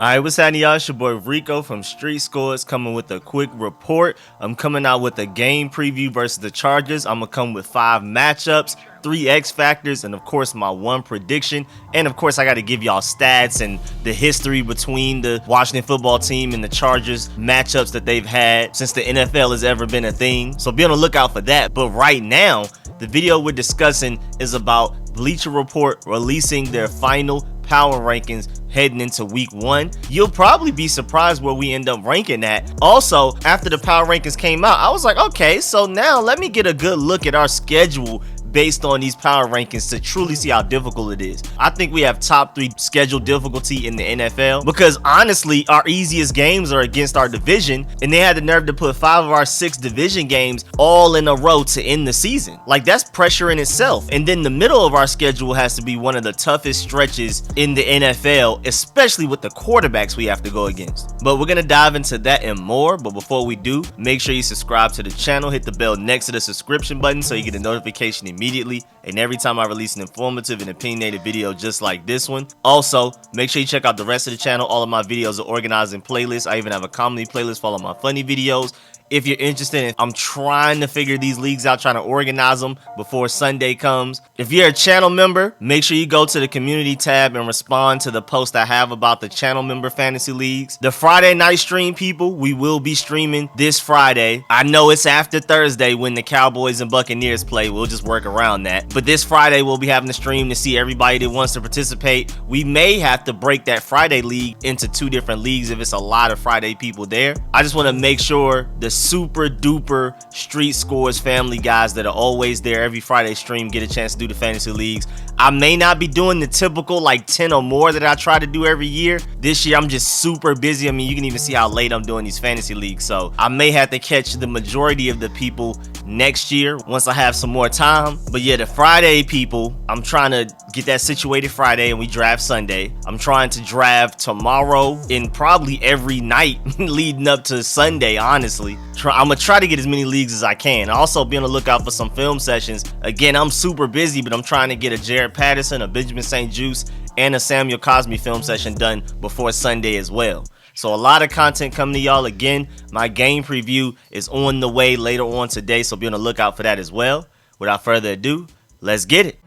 Alright, what's happening, y'all? It's your boy Rico from Street Scores coming with a quick report. I'm coming out with a game preview versus the Chargers. I'm going to come with 5 matchups, 3 X factors, and of course my 1 prediction. And of course I got to give y'all stats and the history between the Washington football team and the Chargers matchups that they've had since the NFL has ever been a thing. So be on the lookout for that. But right now, the video we're discussing is about Bleacher Report releasing their final power rankings heading into week 1. You'll probably be surprised where we end up ranking at. Also, after the power rankings came out, I was like, okay, so now let me get a good look at our schedule based on these power rankings to truly see how difficult it is. I think we have top 3 schedule difficulty in the NFL because honestly, our easiest games are against our division, and they had the nerve to put 5 of our 6 division games all in a row to end the season. Like, that's pressure in itself. And then the middle of our schedule has to be one of the toughest stretches in the NFL, especially with the quarterbacks we have to go against. But we're gonna dive into that and more. But before we do, make sure you subscribe to the channel, hit the bell next to the subscription button so you get a notification immediately and every time I release an informative and opinionated video just like this one. Also, make sure you check out the rest of the channel. All of my videos are organized in playlists. I even have a comedy playlist for all of my funny videos. If you're interested in, I'm trying to figure these leagues out, trying to organize them before Sunday comes. If you're a channel member, make sure you go to the community tab and respond to the post I have about the channel member fantasy leagues. The Friday night stream, people, we will be streaming this Friday. I know it's after Thursday when the Cowboys and Buccaneers play. We'll just work around that. But this Friday, we'll be having a stream to see everybody that wants to participate. We may have to break that Friday league into 2 different leagues if it's a lot of Friday people there. I just want to make sure the super duper Street Scores family guys that are always there every Friday stream get a chance to do the fantasy leagues. I may not be doing the typical like 10 or more that I try to do every year. This year I'm just super busy. I mean, you can even see how late I'm doing these fantasy leagues, so I may have to catch the majority of the people next year once I have some more time. But yeah, the Friday people, I'm trying to get that situated Friday and we draft Sunday. I'm trying to draft tomorrow and probably every night leading up to Sunday, honestly. I'm gonna try to get as many leagues as I can. Also be on the lookout for some film sessions. Again, I'm super busy, but I'm trying to get a Jared Patterson, a Benjamin St. Juste, and a Samuel Cosme film session done before Sunday as well. So a lot of content coming to y'all. Again, my game preview is on the way later on today, so be on the lookout for that as well. Without further ado, let's get it.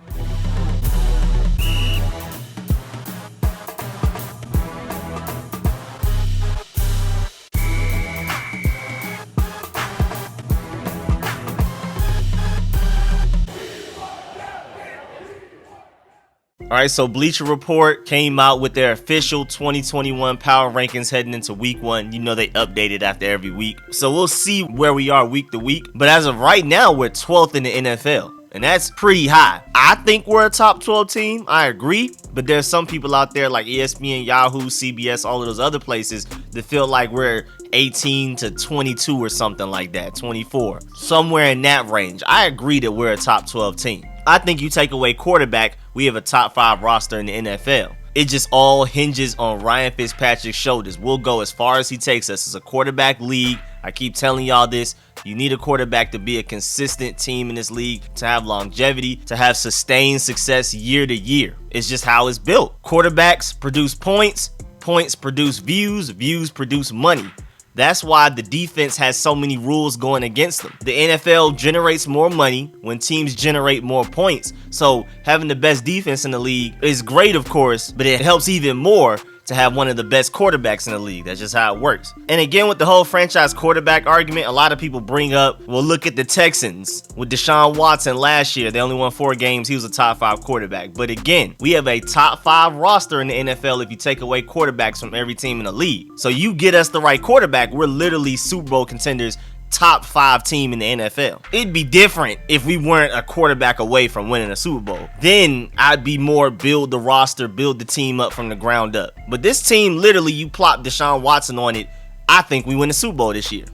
Alright, so Bleacher Report came out with their official 2021 power rankings heading into week 1. You know they update it after every week. So we'll see where we are week to week. But as of right now, we're 12th in the NFL. And that's pretty high. I think we're a top 12 team. I agree. But there's some people out there like ESPN, Yahoo, CBS, all of those other places that feel like we're 18 to 22 or something like that, 24. Somewhere in that range. I agree that we're a top 12 team. I think you take away quarterback, we have a top 5 roster in the NFL. It just all hinges on Ryan Fitzpatrick's shoulders. We'll go as far as he takes us. It's a quarterback league. I keep telling y'all this. You need a quarterback to be a consistent team in this league, to have longevity, to have sustained success year to year. It's just how it's built. Quarterbacks produce points, points produce views, views produce money. That's why the defense has so many rules going against them. The NFL generates more money when teams generate more points. So having the best defense in the league is great, of course, but it helps even more to have one of the best quarterbacks in the league. That's just how it works. And again, with the whole franchise quarterback argument, a lot of people bring up, well, look at the Texans with Deshaun Watson last year. They only won 4 games. He was a top 5 quarterback. But again, we have a top 5 roster in the NFL if you take away quarterbacks from every team in the league. So you get us the right quarterback, we're literally Super Bowl contenders, top 5 team in the NFL. It'd be different if we weren't a quarterback away from winning a Super Bowl. Then I'd be more build the roster, build the team up from the ground up. But this team, literally, you plop Deshaun Watson on it, I think we win the Super Bowl this year.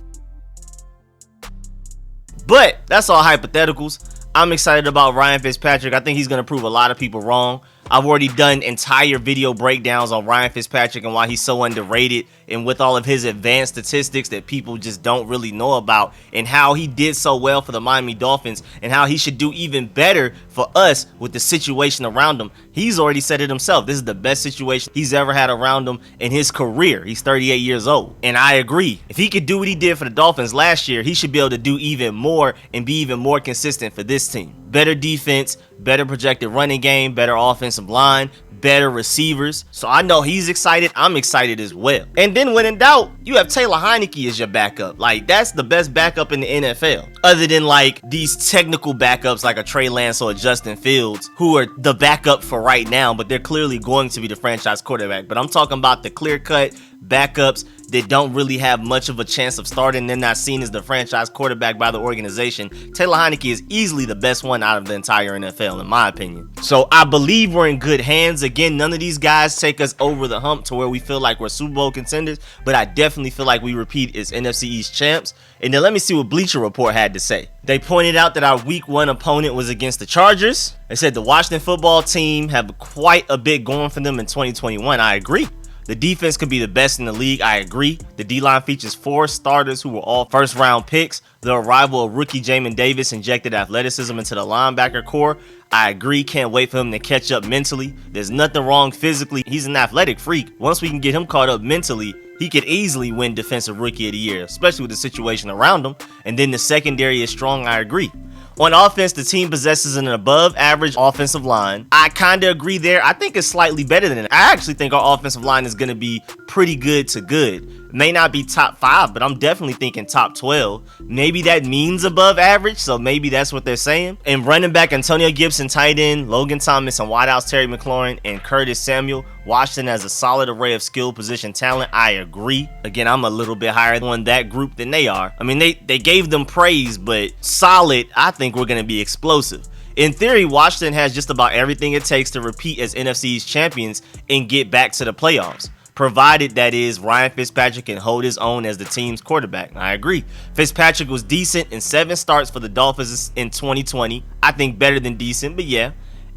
But that's all hypotheticals. I'm excited about Ryan Fitzpatrick. I think he's going to prove a lot of people wrong. I've already done entire video breakdowns on Ryan Fitzpatrick and why he's so underrated, and with all of his advanced statistics that people just don't really know about, and how he did so well for the Miami Dolphins and how he should do even better for us with the situation around him. He's already said it himself. This is the best situation he's ever had around him in his career. He's 38 years old. And I agree. If he could do what he did for the Dolphins last year, he should be able to do even more and be even more consistent for this team. Better defense, better projected running game, better offensive line, better receivers. So I know he's excited. I'm excited as well. And then when in doubt, you have Taylor Heinicke as your backup. Like, that's the best backup in the NFL. Other than like these technical backups like a Trey Lance or a Justin Fields, who are the backup for right now, but they're clearly going to be the franchise quarterback. But I'm talking about the clear-cut backups that don't really have much of a chance of starting. They're not seen as the franchise quarterback by the organization. Taylor Heinicke is easily the best one out of the entire NFL, in my opinion. So I believe we're in good hands. Again, none of these guys take us over the hump to where we feel like we're Super Bowl contenders, but I definitely feel like we repeat as NFC East champs. And then let me see what Bleacher Report had to say. They pointed out that our week 1 opponent was against the Chargers. They said the Washington football team have quite a bit going for them in 2021. I agree. The defense could be the best in the league. I agree. The D-line features 4 starters who were all first-round picks. The arrival of rookie Jamin Davis injected athleticism into the linebacker core. I agree. Can't wait for him to catch up mentally. There's nothing wrong physically. He's an athletic freak. Once we can get him caught up mentally, he could easily win Defensive Rookie of the Year, especially with the situation around him. And then the secondary is strong. I agree. On offense, the team possesses an above-average offensive line. I kind of agree there. I think it's slightly better than it. I actually think our offensive line is going to be pretty good to good. May not be top 5, but I'm definitely thinking top 12. Maybe that means above average, so maybe that's what they're saying. And running back, Antonio Gibson, tight end, Logan Thomas, and wideouts Terry McLaurin and Curtis Samuel. Washington has a solid array of skill position talent. I agree. Again, I'm a little bit higher on that group than they are. I mean, they gave them praise, but solid, I think we're going to be explosive. In theory, Washington has just about everything it takes to repeat as NFC East champions and get back to the playoffs, provided that is Ryan Fitzpatrick can hold his own as the team's quarterback. I agree. Fitzpatrick was decent in 7 starts for the Dolphins in 2020. I think better than decent, but yeah.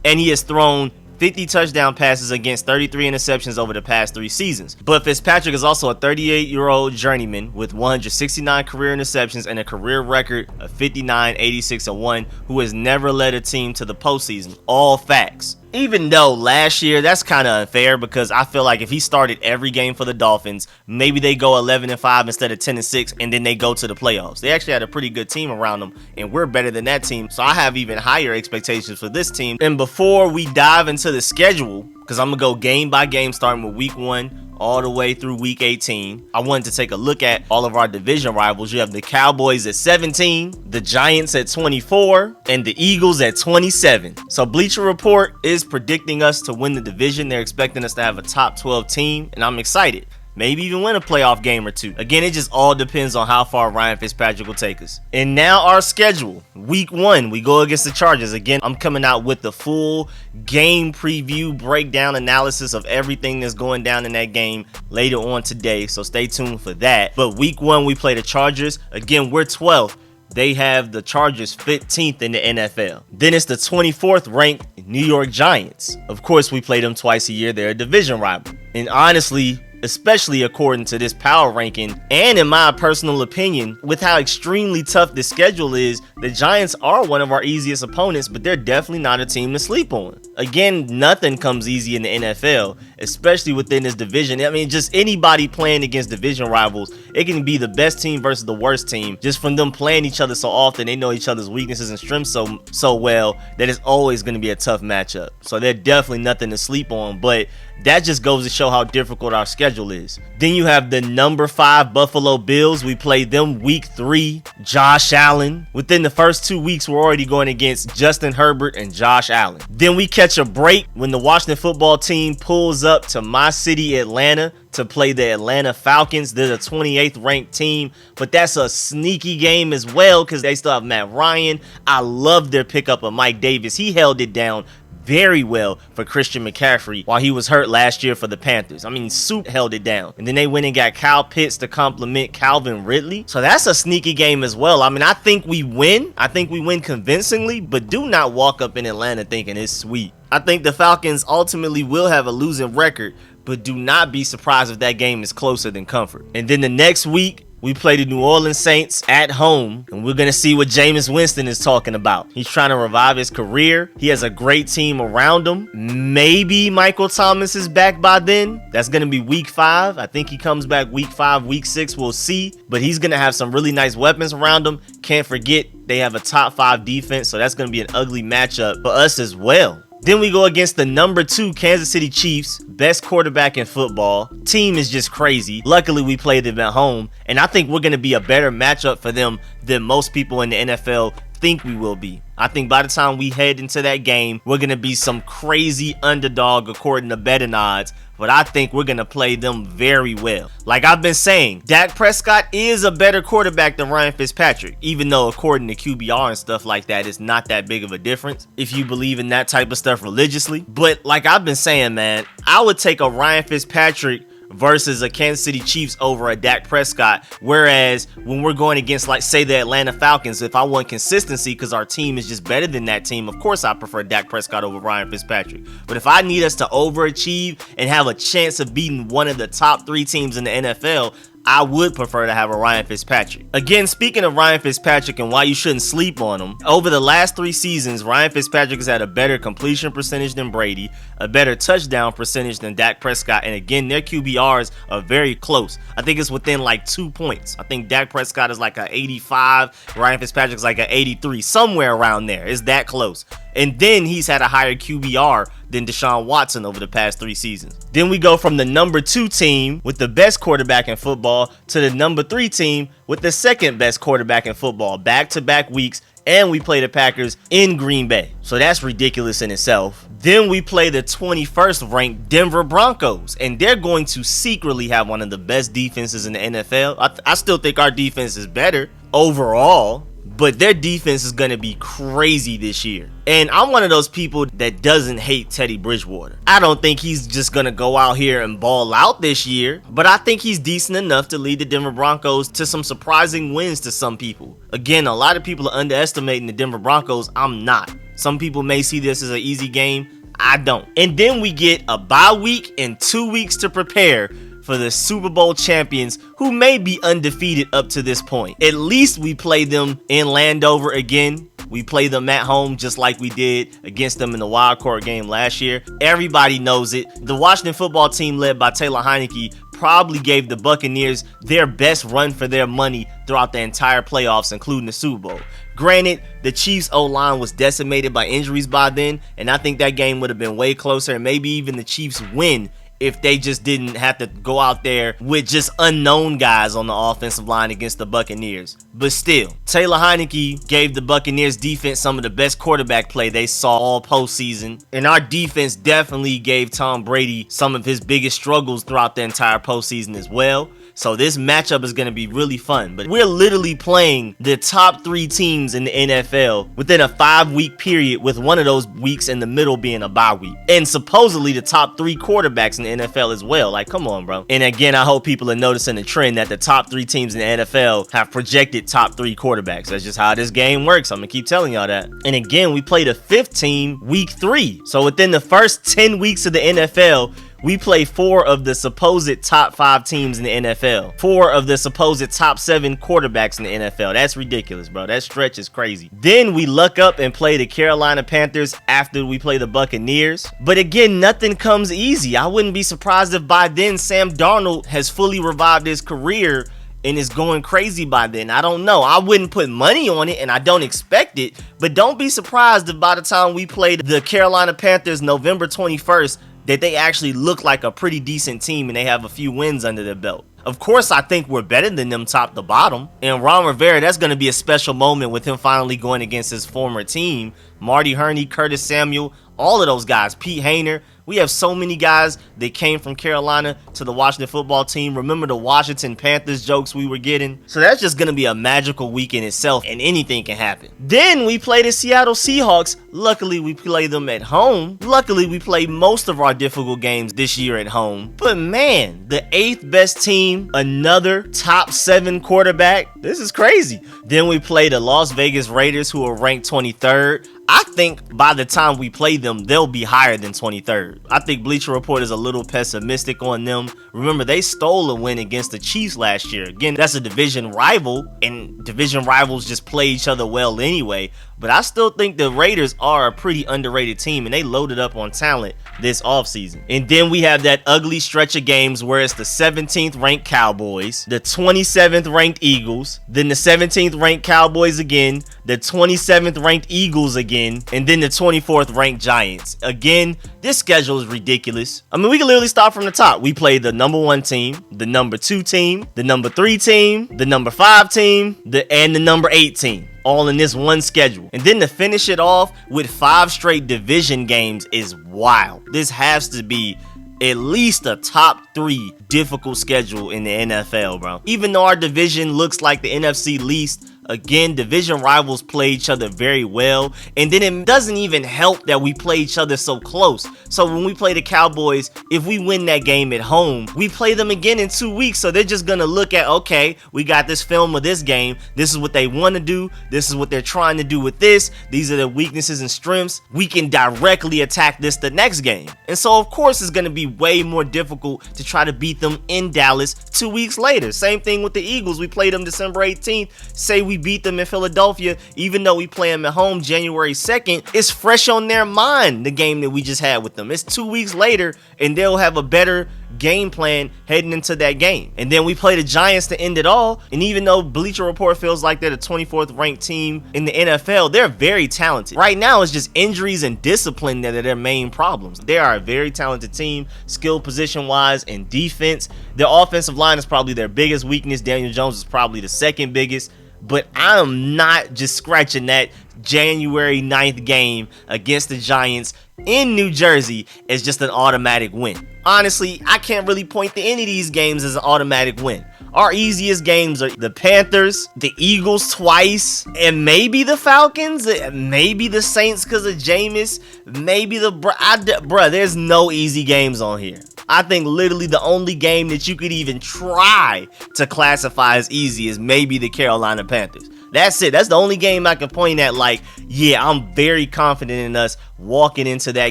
And he has thrown 50 touchdown passes against 33 interceptions over the past 3 seasons. But Fitzpatrick is also a 38-year-old journeyman with 169 career interceptions and a career record of 59, 86, and 1, who has never led a team to the postseason. All facts. Even though last year, that's kind of unfair because I feel like if he started every game for the Dolphins, maybe they go 11-5 instead of 10-6, and then they go to the playoffs. They actually had a pretty good team around them, and we're better than that team, so I have even higher expectations for this team. And before we dive into the schedule, because I'm going to go game by game starting with week 1 all the way through week 18. I wanted to take a look at all of our division rivals. You have the Cowboys at 17, the Giants at 24, and the Eagles at 27. So Bleacher Report is predicting us to win the division. They're expecting us to have a top 12 team, and I'm excited. Maybe even win a playoff game or 2. Again, it just all depends on how far Ryan Fitzpatrick will take us. And now our schedule. Week 1, we go against the Chargers. Again, I'm coming out with the full game preview, breakdown, analysis of everything that's going down in that game later on today. So stay tuned for that. But week 1, we play the Chargers. Again, we're 12th. They have the Chargers 15th in the NFL. Then it's the 24th ranked New York Giants. Of course, we play them twice a year. They're a division rival. And honestly, especially according to this power ranking, and in my personal opinion, with how extremely tough this schedule is, the Giants are one of our easiest opponents, but they're definitely not a team to sleep on. Again, nothing comes easy in the NFL, especially within this division. I mean, just anybody playing against division rivals, it can be the best team versus the worst team. Just from them playing each other so often, they know each other's weaknesses and strengths so well that it's always going to be a tough matchup. So they're definitely nothing to sleep on, but that just goes to show how difficult our schedule is. Then you have the number 5 Buffalo Bills. We play them week 3. Josh Allen. Within the first 2 weeks, we're already going against Justin Herbert and Josh Allen. Then we catch a break when the Washington football team pulls up to my city, Atlanta, to play the Atlanta Falcons. They're the 28th ranked team, but that's a sneaky game as well because they still have Matt Ryan. I love their pickup of Mike Davis. He held it down very well for Christian McCaffrey while he was hurt last year for the Panthers. I mean, Soup held it down. And then they went and got Kyle Pitts to complement Calvin Ridley. So that's a sneaky game as well. I mean, I think we win. I think we win convincingly, but do not walk up in Atlanta thinking it's sweet. I think the Falcons ultimately will have a losing record, but do not be surprised if that game is closer than comfort. And then the next week, we play the New Orleans Saints at home, and we're going to see what Jameis Winston is talking about. He's trying to revive his career. He has a great team around him. Maybe Michael Thomas is back by then. That's going to be week 5. I think he comes back week 5, week 6. We'll see. But he's going to have some really nice weapons around him. Can't forget, they have a top 5 defense, so that's going to be an ugly matchup for us as well. Then we go against the number 2 Kansas City Chiefs, best quarterback in football. Team is just crazy. Luckily, we played them at home, and I think we're going to be a better matchup for them than most people in the NFL think we will be. I think by the time we head into that game, we're going to be some crazy underdog according to betting odds, but I think we're going to play them very well. Like I've been saying, Dak Prescott is a better quarterback than Ryan Fitzpatrick, even though according to QBR and stuff like that, it's not that big of a difference if you believe in that type of stuff religiously. But like I've been saying, man, I would take a Ryan Fitzpatrick versus a Kansas City Chiefs over a Dak Prescott. Whereas when we're going against, like, say, the Atlanta Falcons, if I want consistency because our team is just better than that team, of course I prefer Dak Prescott over Ryan Fitzpatrick. But if I need us to overachieve and have a chance of beating one of the top 3 teams in the NFL, I would prefer to have a Ryan Fitzpatrick. Again, speaking of Ryan Fitzpatrick and why you shouldn't sleep on him, over the last 3 seasons, Ryan Fitzpatrick has had a better completion percentage than Brady, a better touchdown percentage than Dak Prescott, and again, their QBRs are very close. I think it's within like 2 points. I think Dak Prescott is like a 85, Ryan Fitzpatrick is like a 83, somewhere around there. It's that close. And then he's had a higher QBR than Deshaun Watson over the past 3 seasons. Then we go from the number 2 team with the best quarterback in football to the number 3 team with the second best quarterback in football, back-to-back weeks, and we play the Packers in Green Bay. So that's ridiculous in itself. Then we play the 21st ranked Denver Broncos, and they're going to secretly have one of the best defenses in the NFL. I still think our defense is better overall, but their defense is going to be crazy this year. And I'm one of those people that doesn't hate Teddy Bridgewater. I don't think he's just going to go out here and ball out this year, but I think he's decent enough to lead the Denver Broncos to some surprising wins to some people. Again, a lot of people are underestimating the Denver Broncos. I'm not. Some people may see this as an easy game. I don't. And then we get a bye week and 2 weeks to prepare for the Super Bowl champions who may be undefeated up to this point. At least we play them in Landover again. We play them at home just like we did against them in the wild card game last year. Everybody knows it. The Washington football team led by Taylor Heineke probably gave the Buccaneers their best run for their money throughout the entire playoffs, including the Super Bowl. Granted, the Chiefs' O-line was decimated by injuries by then, and I think that game would have been way closer, and maybe even the Chiefs win if they just didn't have to go out there with just unknown guys on the offensive line against the Buccaneers. But still, Taylor Heineke gave the Buccaneers defense some of the best quarterback play they saw all postseason. And our defense definitely gave Tom Brady some of his biggest struggles throughout the entire postseason as well. So this matchup is going to be really fun. But we're literally playing the top 3 teams in the NFL within a 5-week period, with one of those weeks in the middle being a bye week. And supposedly the top 3 quarterbacks in the NFL as well. Like, come on, bro. And again, I hope people are noticing the trend that the top 3 teams in the NFL have projected top 3 quarterbacks. That's just how this game works. I'm going to keep telling y'all that. And again, we play the 5th team week 3. So within the first 10 weeks of the NFL, we play 4 of the supposed top 5 teams in the NFL. 4 of the supposed top 7 quarterbacks in the NFL. That's ridiculous, bro. That stretch is crazy. Then we luck up and play the Carolina Panthers after we play the Buccaneers. But again, nothing comes easy. I wouldn't be surprised if by then Sam Darnold has fully revived his career and is going crazy by then. I don't know. I wouldn't put money on it, and I don't expect it. But don't be surprised if by the time we play the Carolina Panthers November 21st, that they actually look like a pretty decent team and they have a few wins under their belt. Of course, I think we're better than them top to bottom. And Ron Rivera, that's going to be a special moment with him finally going against his former team. Marty Herney, Curtis Samuel, all of those guys, Pete Hainer. We have so many guys that came from Carolina to the Washington football team. Remember the Washington Panthers jokes we were getting? So that's just going to be a magical week in itself, and anything can happen. Then we play the Seattle Seahawks. Luckily, we play them at home. Luckily, we play most of our difficult games this year at home. But man, the 8th best team, another top 7 quarterback, This is crazy. Then we play the Las Vegas Raiders, who are ranked 23rd. I think by the time we play them, they'll be higher than 23rd. I think Bleacher Report is a little pessimistic on them. Remember, they stole a win against the Chiefs last year. Again, that's a division rival, and division rivals just play each other well anyway. But I still think the Raiders are a pretty underrated team, and they loaded up on talent this offseason. And then we have that ugly stretch of games where it's the 17th ranked Cowboys, the 27th ranked Eagles, then the 17th ranked Cowboys again, the 27th ranked Eagles again, and then the 24th ranked Giants. Again, this schedule is ridiculous. I mean, we can literally start from the top. We play the number 1 team, the number 2 team, the number 3 team, the number 5 team, and the number 8 team, all in this one schedule. And then to finish it off with 5 straight division games is wild. This has to be at least a top 3 difficult schedule in the NFL, bro. Even though our division looks like the NFC Least, again, division rivals play each other very well, and then it doesn't even help that we play each other so close. So when we play the Cowboys, if we win that game at home, we play them again in 2 weeks. So they're just gonna look at, okay, we got this film of this game, this is what they want to do, this is what they're trying to do with this, these are their weaknesses and strengths, we can directly attack this the next game. And so of course it's gonna be way more difficult to try to beat them in Dallas 2 weeks later. Same thing with the Eagles. We played them December 18th. Say we beat them in Philadelphia, even though we play them at home January 2nd, it's fresh on their mind, the game that we just had with them. It's 2 weeks later, and they'll have a better game plan heading into that game. And then we play the Giants to end it all, and even though Bleacher Report feels like they're the 24th ranked team in the NFL, they're very talented. Right now, it's just injuries and discipline that are their main problems. They are a very talented team, skill position wise and defense. Their offensive line is probably their biggest weakness. Daniel Jones is probably the second biggest. But I'm not just scratching that January 9th game against the Giants in New Jersey as just an automatic win. Honestly, I can't really point to any of these games as an automatic win. Our easiest games are the Panthers, the Eagles twice, and maybe the Falcons, maybe the Saints because of Jameis, maybe the bruh, there's no easy games on here. I think literally the only game that you could even try to classify as easy is maybe the Carolina Panthers. That's it. That's the only game I can point at like, yeah, I'm very confident in us walking into that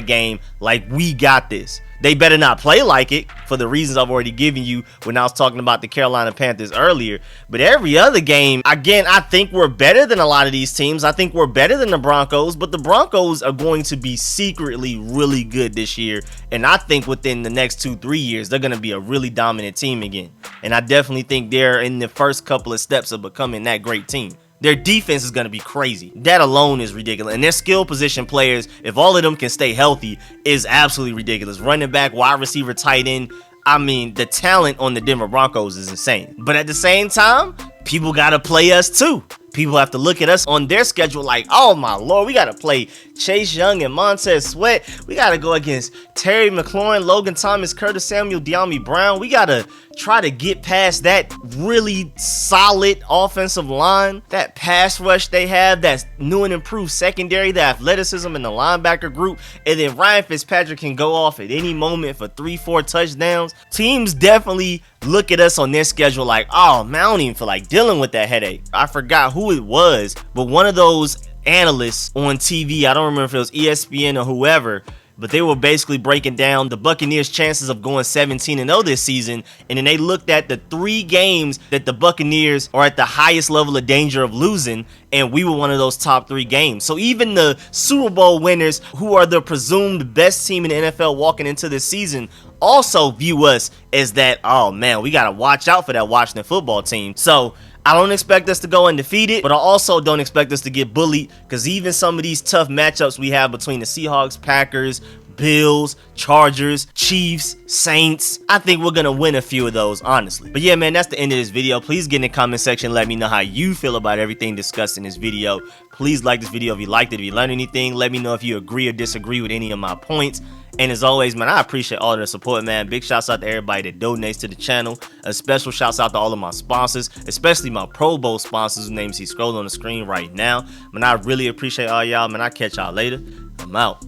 game like we got this. They better not play like it for the reasons I've already given you when I was talking about the Carolina Panthers earlier. But every other game, again, I think we're better than a lot of these teams. I think we're better than the Broncos, but the Broncos are going to be secretly really good this year. And I think within the next 2-3 years, they're going to be a really dominant team again. And I definitely think they're in the first couple of steps of becoming that great team. Their defense is going to be crazy. That alone is ridiculous. And their skill position players, if all of them can stay healthy, is absolutely ridiculous. Running back, wide receiver, tight end. I mean, the talent on the Denver Broncos is insane. But at the same time, people got to play us too. People have to look at us on their schedule like, oh my Lord, we got to play Chase Young and Montez Sweat. We got to go against Terry McLaurin, Logan Thomas, Curtis Samuel, De'Ami Brown. We got to try to get past that really solid offensive line, that pass rush they have, that new and improved secondary, the athleticism in the linebacker group, and then Ryan Fitzpatrick can go off at any moment for 3-4 touchdowns. Teams definitely look at us on their schedule like, oh man, I don't even feel like dealing with that headache. I forgot who it was, but one of those analysts on TV, I don't remember if it was ESPN or whoever, but they were basically breaking down the Buccaneers' chances of going 17-0 this season, and then they looked at the 3 games that the Buccaneers are at the highest level of danger of losing, and we were one of those top 3 games. So even the Super Bowl winners, who are the presumed best team in the NFL walking into this season, also view us as that, oh man, we got to watch out for that Washington football team. So I don't expect us to go undefeated, but I also don't expect us to get bullied, because even some of these tough matchups we have between the Seahawks, Packers, Bills, Chargers, Chiefs, Saints, I think we're going to win a few of those, honestly. But yeah, man, that's the end of this video. Please get in the comment section. Let me know how you feel about everything discussed in this video. Please like this video if you liked it. If you learned anything, let me know if you agree or disagree with any of my points. And as always, man, I appreciate all the support, man. Big shouts out to everybody that donates to the channel. A special shouts out to all of my sponsors, especially my Pro Bowl sponsors, whose names you see scrolling on the screen right now. Man, I really appreciate all y'all, man. I'll catch y'all later. I'm out.